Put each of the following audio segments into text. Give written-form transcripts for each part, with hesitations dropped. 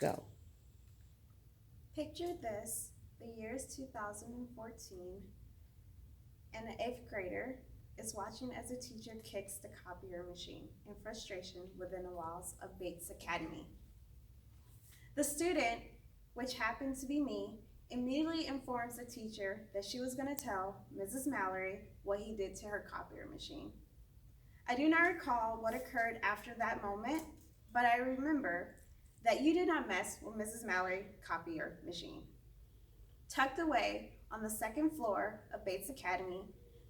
Go. Picture this, the year is 2014, and an 8th grader is watching as a teacher kicks the copier machine in frustration within the walls of Bates Academy. The student, which happened to be me, immediately informs the teacher that she was going to tell Mrs. Mallory what he did to her copier machine. I do not recall what occurred after that moment, but I remember that you did not mess with Mrs. Mallory copier machine. Tucked away on the 2nd floor of Bates Academy,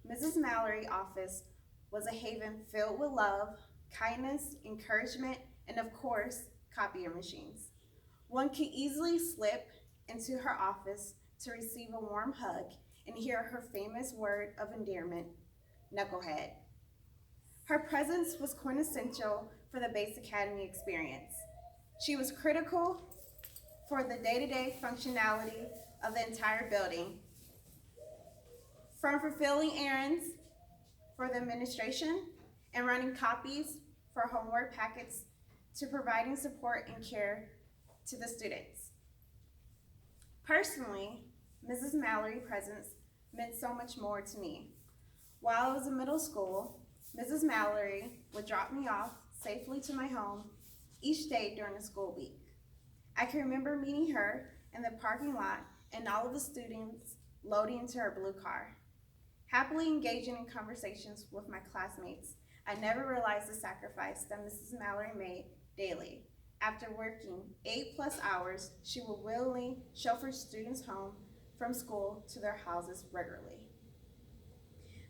Mrs. Mallory's office was a haven filled with love, kindness, encouragement, and of course, copier machines. One could easily slip into her office to receive a warm hug and hear her famous word of endearment, knucklehead. Her presence was quintessential for the Bates Academy experience. She was critical for the day-to-day functionality of the entire building, from fulfilling errands for the administration and running copies for homework packets to providing support and care to the students. Personally, Mrs. Mallory's presence meant so much more to me. While I was in middle school, Mrs. Mallory would drop me off safely to my home each day during the school week. I can remember meeting her in the parking lot and all of the students loading into her blue car. Happily engaging in conversations with my classmates, I never realized the sacrifice that Mrs. Mallory made daily. After working 8+ hours, she would willingly chauffeur students home from school to their houses regularly.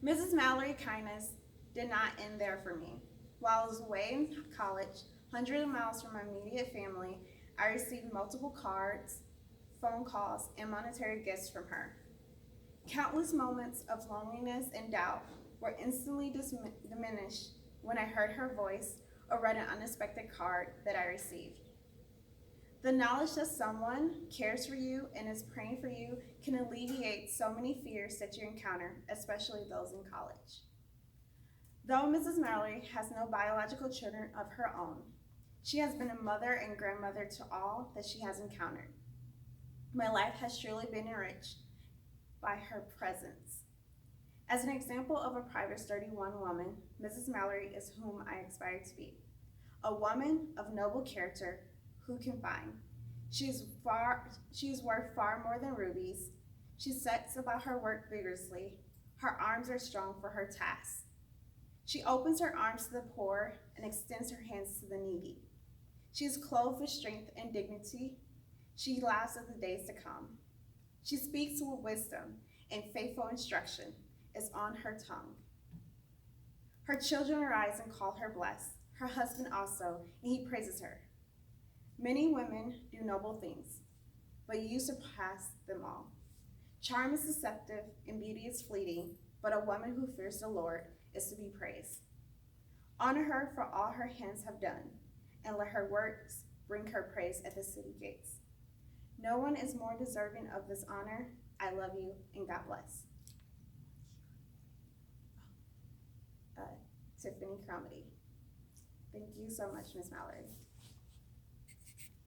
Mrs. Mallory's kindness did not end there for me. While I was away in college, hundreds of miles from my immediate family, I received multiple cards, phone calls, and monetary gifts from her. Countless moments of loneliness and doubt were instantly diminished when I heard her voice or read an unexpected card that I received. The knowledge that someone cares for you and is praying for you can alleviate so many fears that you encounter, especially those in college. Though Mrs. Mallory has no biological children of her own, she has been a mother and grandmother to all that she has encountered. My life has truly been enriched by her presence. As an example of a Private 31 woman, Mrs. Mallory is whom I aspire to be. A woman of noble character who can find. She is worth far more than rubies. She sets about her work vigorously. Her arms are strong for her task. She opens her arms to the poor and extends her hands to the needy. She is clothed with strength and dignity. She laughs at the days to come. She speaks with wisdom, and faithful instruction is on her tongue. Her children arise and call her blessed, her husband also, and he praises her. Many women do noble things, but you surpass them all. Charm is deceptive and beauty is fleeting, but a woman who fears the Lord is to be praised. Honor her for all her hands have done, and let her works bring her praise at the city gates. No one is more deserving of this honor. I love you, and God bless. Tiffany Cromedy. Thank you so much, Ms. Mallory.